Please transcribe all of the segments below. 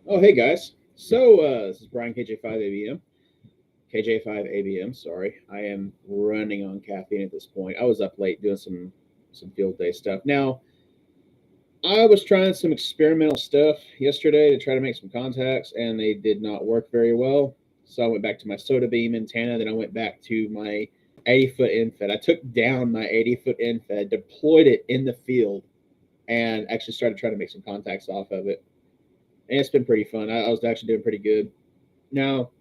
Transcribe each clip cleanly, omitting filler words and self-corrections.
Oh, hey guys. So this is Brian KJ5ABM. KJ5ABM, sorry. I am running on caffeine at this point. I was up late doing some field day stuff. Now, I was trying some experimental stuff yesterday to try to make some contacts, and they did not work very well. So I went back to my soda beam antenna. Then I went back to my 80-foot infed. I took down my 80-foot infed, deployed it in the field, and actually started trying to make some contacts off of it. And it's been pretty fun. I was actually doing pretty good. Now,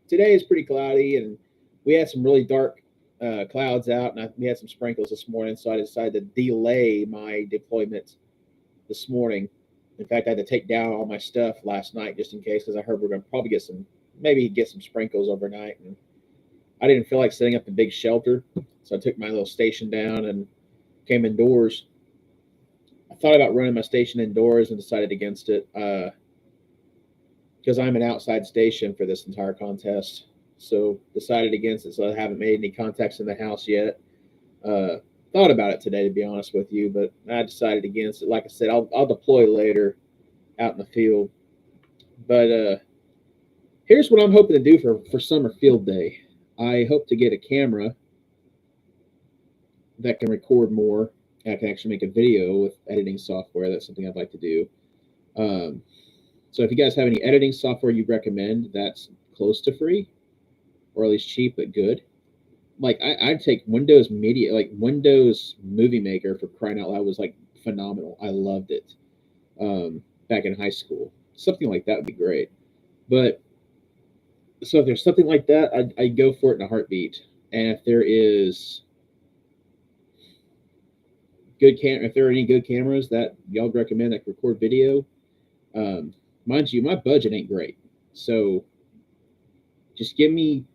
today is pretty cloudy, and we had some really dark clouds out, and we had some sprinkles this morning. So I decided to delay my deployment this morning. In fact, I had to take down all my stuff last night just in case, because I heard we're going to probably maybe get some sprinkles overnight. And I didn't feel like setting up a big shelter, so I took my little station down and came indoors. I thought about running my station indoors and decided against it. Because I'm an outside station for this entire contest. So decided against it. So I haven't made any contacts in the house yet. Uh, Thought about it today, to be honest with you, but I decided against it. Like I said, I'll deploy later out in the field. But here's what I'm hoping to do for summer field day. I hope to get a camera that can record more. I can actually make a video with editing software. That's something I'd like to do. Um, so if you guys have any editing software you recommend that's close to free, or at least cheap but good. Like I'd take Windows Media, like Windows Movie Maker, for crying out loud, was like phenomenal. I loved it back in high school. Something like that would be great. But so if there's something like that, I'd go for it in a heartbeat. And if there is if there are any good cameras that y'all recommend that can record video, um, mind you, my budget ain't great. So just give me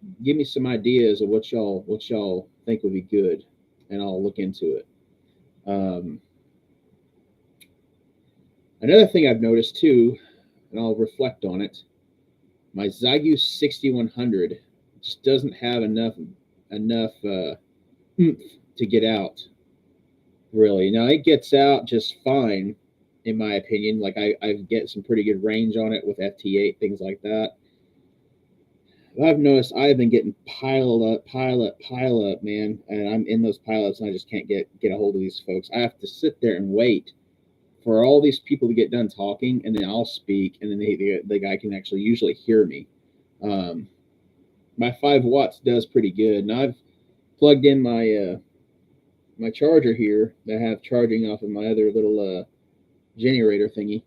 some ideas of what y'all think would be good, and I'll look into it. Um, Another thing I've noticed too, and I'll reflect on it, my Zygu 6100 just doesn't have enough oomph to get out. Really, now it gets out just fine, in my opinion. Like I get some pretty good range on it with FT8, things like that. I've noticed I've been getting pile up, man, and I'm in those pileups, and I just can't get a hold of these folks. I have to sit there and wait for all these people to get done talking, and then I'll speak, and then the guy can actually usually hear me. Um, my 5 watts does pretty good, and I've plugged in my charger here that I have charging off of my other little generator thingy,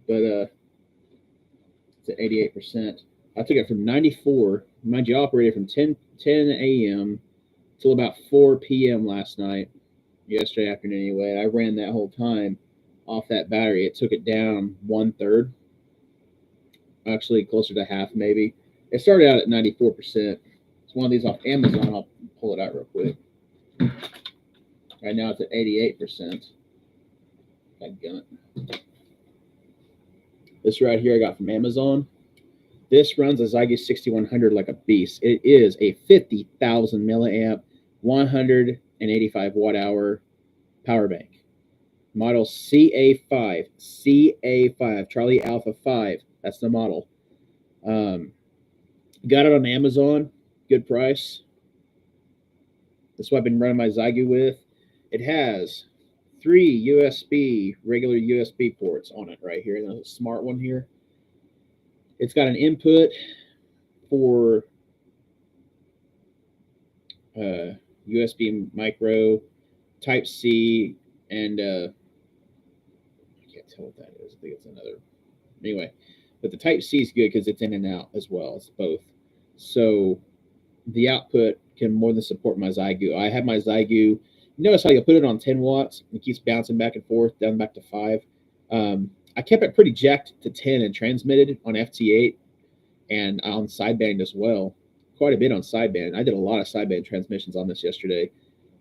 but it's at 88%. I took it from 94. Mind you, operated from 10 a.m. till about 4 p.m. last night, yesterday afternoon anyway. I ran that whole time off that battery. It took it down 1/3, actually closer to half maybe. It started out at 94%. It's one of these off Amazon. I'll pull it out real quick. Right now it's at 88%. That gun. This right here I got from Amazon. This runs a Zygus 6100 like a beast. It is a 50,000 milliamp, 185 watt hour power bank. Model CA5. CA5. Charlie Alpha 5. That's the model. Got it on Amazon. Good price. That's what I've been running my Zygu with. It has 3 regular USB ports on it right here. There's a smart one here. It's got an input for USB micro, Type C, and I can't tell what that is. I think it's another. Anyway, but the Type C is good because it's in and out as well. It's both. So the output can more than support my Zygu. I have my Zygu. You notice how you put it on 10 watts? It keeps bouncing back and forth, down back to 5. I kept it pretty jacked to 10 and transmitted on FT8 and on sideband as well. Quite a bit on sideband. I did a lot of sideband transmissions on this yesterday,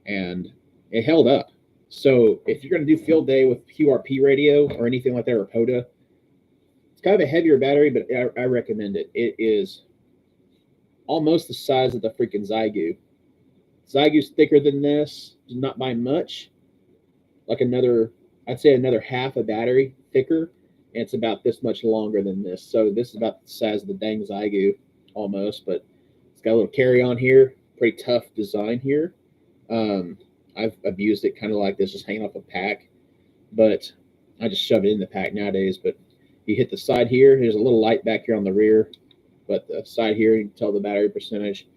and it held up. So if you're going to do field day with QRP radio or anything like that, or POTA, it's kind of a heavier battery, but I recommend it. It is almost the size of the freaking Zygu. Zygu's thicker than this, not by much. Like I'd say another half a battery thicker, and it's about this much longer than this. So this is about the size of the dang Zygu almost, but it's got a little carry on here. Pretty tough design here. I've abused it kind of like this, just hanging off a pack, but I just shove it in the pack nowadays. But you hit the side here, there's a little light back here on the rear, but the side here, you can tell the battery percentage.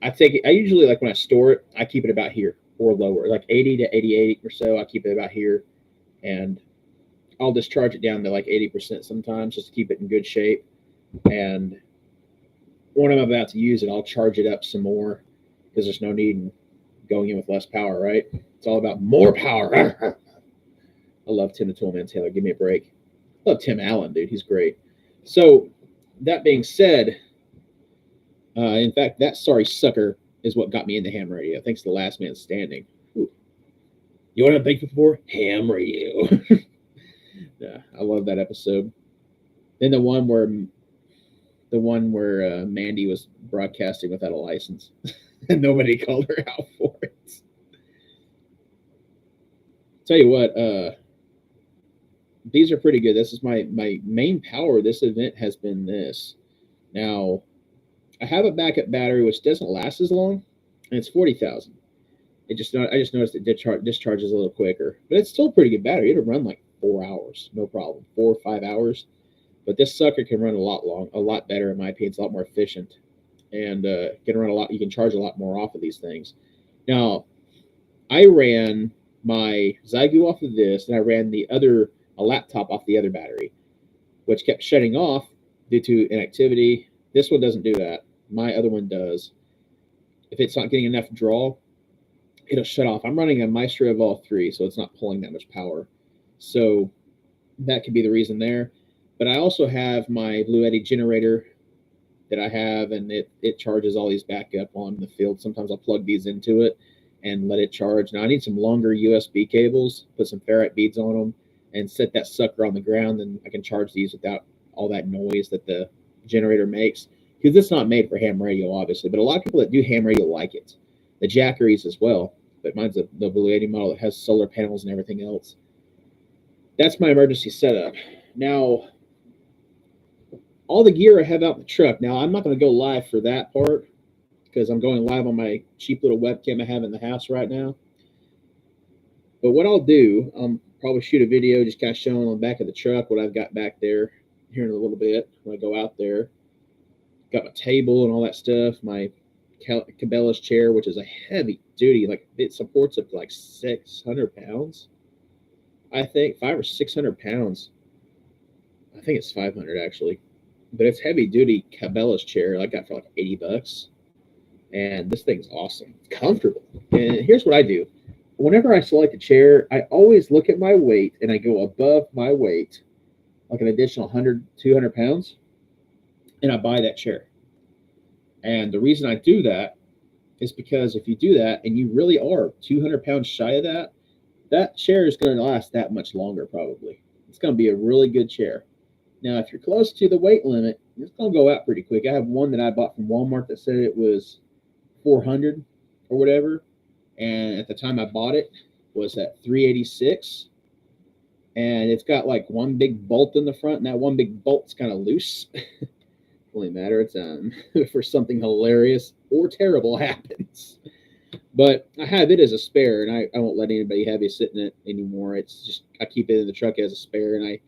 I take it, I usually, like when I store it, I keep it about here or lower, like 80 to 88 or so. I keep it about here, and I'll just charge it down to like 80% sometimes just to keep it in good shape. And when I'm about to use it, I'll charge it up some more because there's no need in going in with less power, right? It's all about more power. I love Tim the Toolman Taylor. Give me a break. I love Tim Allen, dude. He's great. So that being said, in fact, that sorry sucker is what got me into ham radio. Thanks to the last man standing. Ooh. You want to thank for ham radio? Yeah, I love that episode. Then the one where Mandy was broadcasting without a license, and nobody called her out for it. Tell you what, these are pretty good. This is my main power. This event has been this. Now, I have a backup battery which doesn't last as long, and it's 40,000. I just noticed it discharges a little quicker, but it's still a pretty good battery. It'll run like 4 hours, no problem, 4 or 5 hours. But this sucker can run a lot better in my opinion. It's a lot more efficient, and can run a lot. You can charge a lot more off of these things. Now, I ran my Zygu off of this, and I ran a laptop off the other battery, which kept shutting off due to inactivity. This one doesn't do that. My other one does. If it's not getting enough draw, it'll shut off. I'm running a Maestro Evolve 3, so it's not pulling that much power. So that could be the reason there. But I also have my Bluetti generator that I have, and it charges all these back up on the field. Sometimes I'll plug these into it and let it charge. Now I need some longer USB cables, put some ferrite beads on them, and set that sucker on the ground, and I can charge these without all that noise that the generator makes. Because it's not made for ham radio, obviously, but a lot of people that do ham radio like it. The Jackeries as well, but mine's the Bluetti model that has solar panels and everything else. That's my emergency setup. Now, all the gear I have out in the truck. Now, I'm not going to go live for that part because I'm going live on my cheap little webcam I have in the house right now. But what I'll do, I'll probably shoot a video just kind of showing on the back of the truck what I've got back there here in a little bit when I go out there. Got my table and all that stuff, my Cabela's chair, which is a heavy duty, like it supports up to like 600 pounds. I think 500 or 600 pounds. I think it's 500 actually, but it's heavy duty Cabela's chair I got for like $80. And this thing's awesome. It's comfortable. And here's what I do. Whenever I select a chair, I always look at my weight and I go above my weight, like an additional 100, 200 pounds, and I buy that chair. And the reason I do that is because if you do that and you really are 200 pounds shy of that, that chair is going to last that much longer probably. It's going to be a really good chair. Now, if you're close to the weight limit, it's going to go out pretty quick. I have one that I bought from Walmart that said it was 400 or whatever. And at the time I bought it was at 386. And it's got like one big bolt in the front, and that one big bolt's kind of loose. Only matter of time for something hilarious or terrible happens. But I have it as a spare, and I won't let anybody have it sitting in it anymore. It's just I keep it in the truck as a spare, and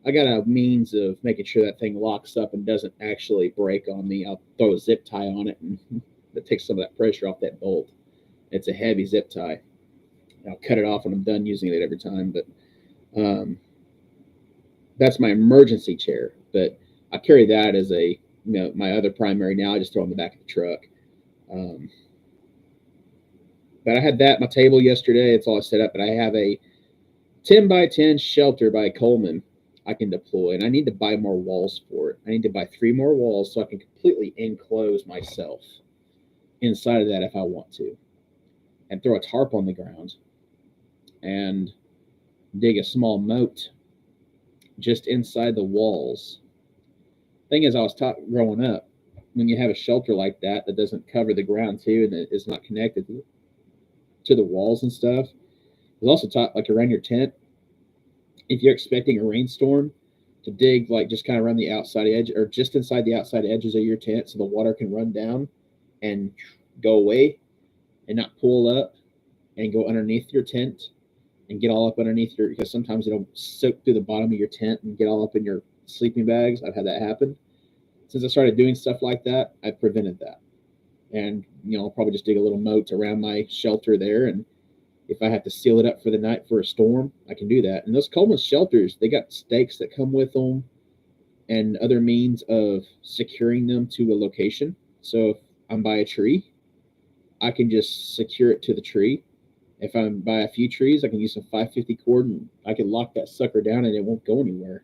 I got a means of making sure that thing locks up and doesn't actually break on me. I'll throw a zip tie on it, and that takes some of that pressure off that bolt. It's a heavy zip tie. I'll cut it off when I'm done using it every time. But that's my emergency chair. But I carry that as a my other primary now. I just throw it in the back of the truck. But I had that my table yesterday. It's all set up. But I have a 10 by 10 shelter by Coleman I can deploy, and I need to buy more walls for it. I need to buy 3 more walls so I can completely enclose myself inside of that if I want to, and throw a tarp on the ground and dig a small moat just inside the walls. Thing is, I was taught growing up, when you have a shelter like that that doesn't cover the ground too, and that is not connected to the walls and stuff, I was also taught, like around your tent, if you're expecting a rainstorm, to dig like just kind of around the outside edge or just inside the outside edges of your tent so the water can run down and go away and not pool up and go underneath your tent and get all up underneath your, because sometimes it'll soak through the bottom of your tent and get all up in your sleeping bags. I've had that happen. Since I started doing stuff like that, I've prevented that. And, I'll probably just dig a little moat around my shelter there. And if I have to seal it up for the night for a storm, I can do that. And those Coleman shelters, they got stakes that come with them and other means of securing them to a location. So if I'm by a tree, I can just secure it to the tree. If I'm by a few trees, I can use some 550 cord and I can lock that sucker down and it won't go anywhere.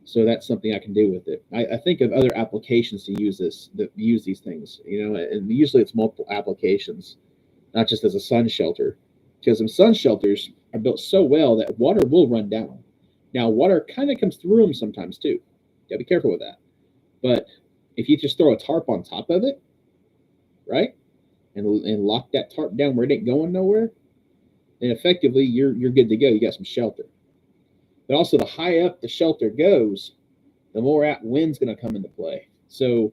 So that's something I can do with it. I think of other applications to use this, that use these things, and usually it's multiple applications, not just as a sun shelter, because some sun shelters are built so well that water will run down. Now, water kind of comes through them sometimes too. You gotta be careful with that. But if you just throw a tarp on top of it, right, and lock that tarp down where it ain't going nowhere, then effectively you're good to go. You got some shelter. But also, the higher up the shelter goes, the more wind's going to come into play. So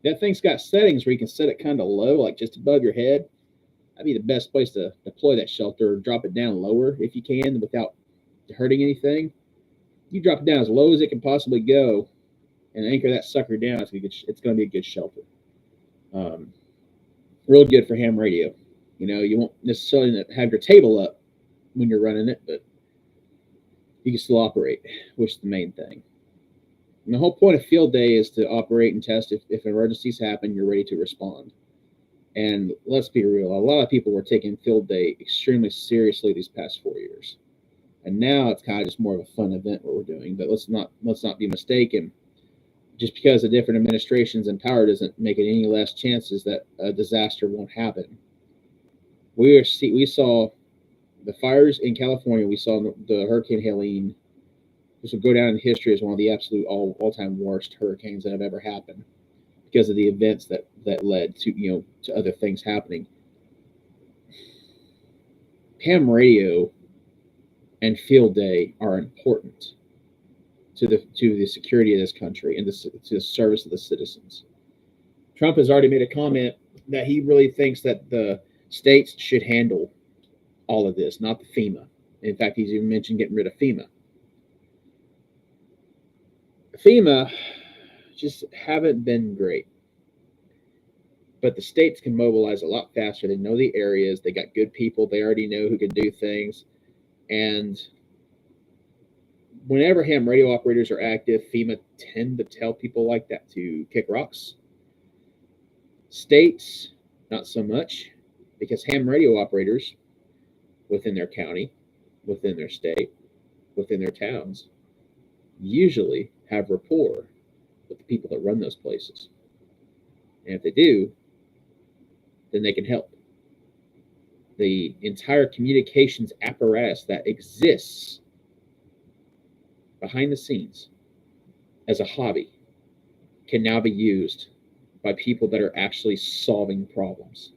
that thing's got settings where you can set it kind of low, like just above your head. That'd be the best place to deploy that shelter, or drop it down lower if you can without hurting anything. You drop it down as low as it can possibly go and anchor that sucker down. It's going to be a good shelter. Real good for ham radio. You won't necessarily have your table up when you're running it, but you can still operate, which is the main thing. And the whole point of field day is to operate and test. If emergencies happen, you're ready to respond. And let's be real, a lot of people were taking field day extremely seriously these past 4 years. And now it's kind of just more of a fun event what we're doing. But let's not be mistaken. Just because a different administration's in power doesn't make it any less chances that a disaster won't happen. We saw the fires in California. We saw the Hurricane Helene. This will go down in history as one of the absolute all-time worst hurricanes that have ever happened because of the events that led to to other things happening. Ham radio and field day are important to the security of this country and to the service of the citizens. Trump has already made a comment that he really thinks that the states should handle all of this, not the FEMA. In fact, he's even mentioned getting rid of FEMA. FEMA just haven't been great. But the states can mobilize a lot faster. They know the areas. They got good people. They already know who can do things. And whenever ham radio operators are active, FEMA tend to tell people like that to kick rocks. States, not so much, because ham radio operators within their county, within their state, within their towns, usually have rapport with the people that run those places. And if they do, then they can help. The entire communications apparatus that exists behind the scenes as a hobby can now be used by people that are actually solving problems.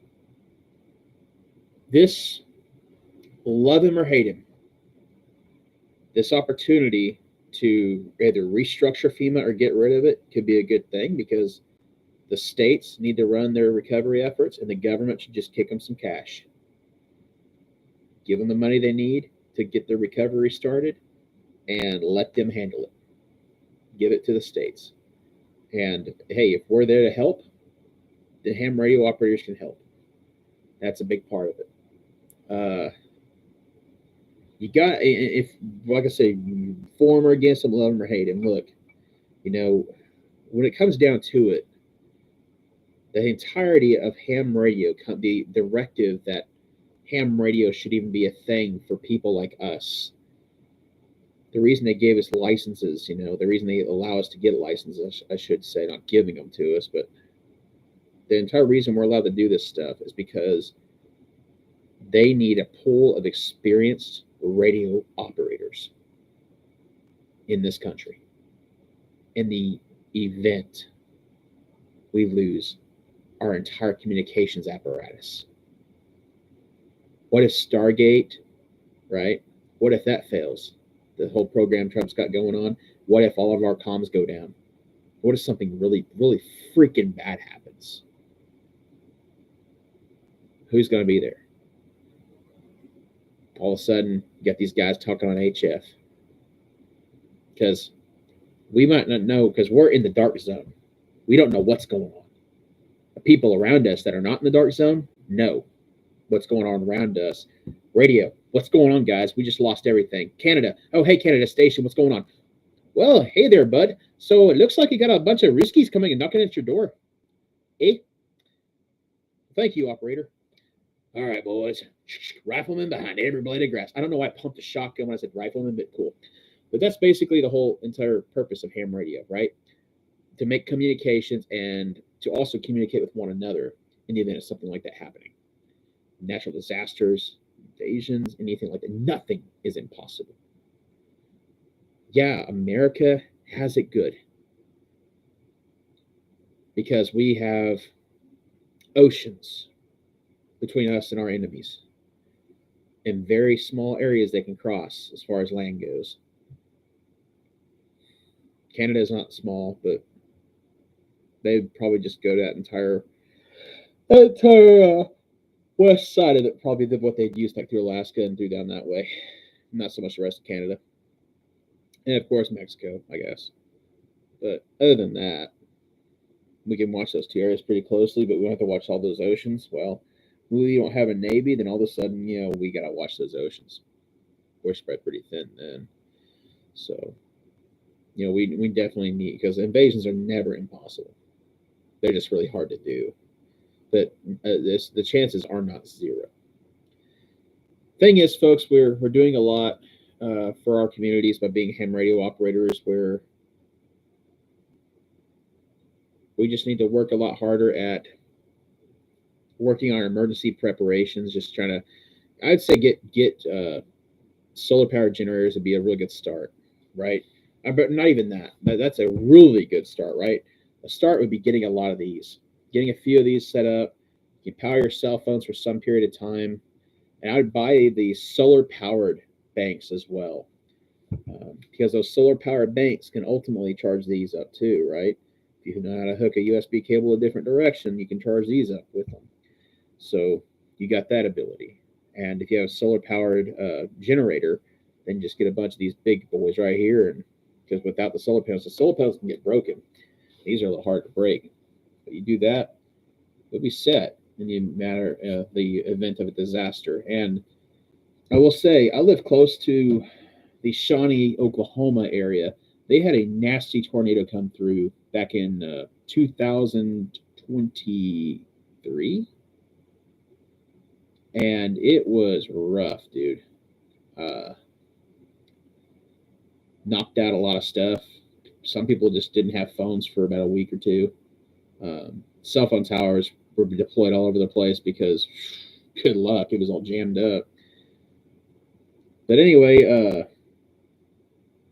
This, love him or hate him, this opportunity to either restructure FEMA or get rid of it could be a good thing, because the states need to run their recovery efforts and the government should just kick them some cash. Give them the money they need to get their recovery started and let them handle it. Give it to the states. And hey, if we're there to help, the ham radio operators can help. That's a big part of it. You got, if, like I say, for or against them, love them or hate them. Look, when it comes down to it, the entirety of ham radio, the directive that ham radio should even be a thing for people like us. The reason they gave us licenses, the reason they allow us to get licenses, I should say, not giving them to us, but the entire reason we're allowed to do this stuff is because they need a pool of experienced radio operators in this country. In the event we lose our entire communications apparatus. What if Stargate, right? What if that fails? The whole program Trump's got going on. What if all of our comms go down? What if something really, really freaking bad happens? Who's going to be there? All of a sudden, you got these guys talking on HF. Because we might not know, because we're in the dark zone. We don't know what's going on. The people around us that are not in the dark zone know what's going on around us. Radio, what's going on, guys? We just lost everything. Canada, oh, hey, Canada station, what's going on? Well, hey there, bud. So it looks like you got a bunch of Ruskies coming and knocking at your door. Eh? Thank you, operator. All right, boys. Rifleman behind every blade of grass. I don't know why I pumped the shotgun when I said rifleman, but cool. But that's basically the whole entire purpose of ham radio, right? To make communications and to also communicate with one another in the event of something like that happening. Natural disasters, invasions, anything like that. Nothing is impossible. Yeah, America has it good because we have oceans between us and our enemies in very small areas they can cross as far as land goes. Canada is not small, but they'd probably just go to that entire west side of it, probably what they'd use like through Alaska and through down that way. Not so much the rest of Canada. And of course, Mexico, I guess. But other than that, we can watch those two areas pretty closely, but we don't have to watch all those oceans. Well, we don't have a Navy, then all of a sudden, we got to watch those oceans. We're spread pretty thin then. So, we definitely need, because invasions are never impossible. They're just really hard to do. But the chances are not zero. Thing is, folks, we're doing a lot for our communities by being ham radio operators, where we just need to work a lot harder at working on emergency preparations. Just trying to, I'd say, get solar powered generators would be a really good start, right? But not even that. That's a really good start, right? A start would be getting a lot of these, getting a few of these set up. You can power your cell phones for some period of time, and I would buy the solar powered banks as well, because those solar powered banks can ultimately charge these up too, right? If you know how to hook a USB cable a different direction, you can charge these up with them. So you got that ability. And if you have a solar powered generator, then just get a bunch of these big boys right here. And because without the solar panels can get broken. These are a little hard to break. But you do that, you'll be set in the event of a disaster. And I will say, I live close to the Shawnee, Oklahoma area. They had a nasty tornado come through back in 2023. And it was rough, dude. Knocked out a lot of stuff. Some people just didn't have phones for about a week or two. Cell phone towers were deployed all over the place because, good luck, it was all jammed up. But anyway,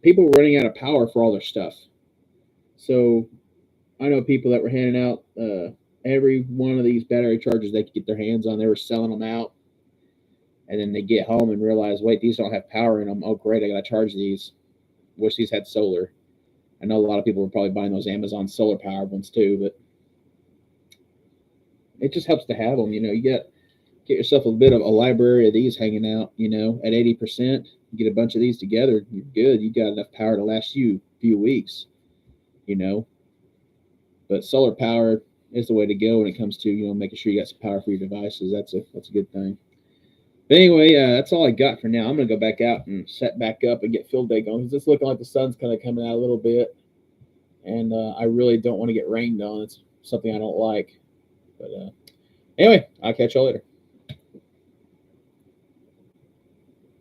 people were running out of power for all their stuff. So I know people that were handing out every one of these battery chargers they could get their hands on. They were selling them out. And then they get home and realize, wait, these don't have power in them. Oh, great, I got to charge these. Wish these had solar. I know a lot of people were probably buying those Amazon solar powered ones too, but it just helps to have them. You get yourself a bit of a library of these hanging out, at 80%. You get a bunch of these together, you're good. You got enough power to last you a few weeks, But solar powered is the way to go when it comes to, making sure you got some power for your devices. That's a good thing. But anyway, that's all I got for now. I'm going to go back out and set back up and get field day going, because it's looking like the sun's kind of coming out a little bit. And I really don't want to get rained on. It's something I don't like. But anyway, I'll catch y'all later.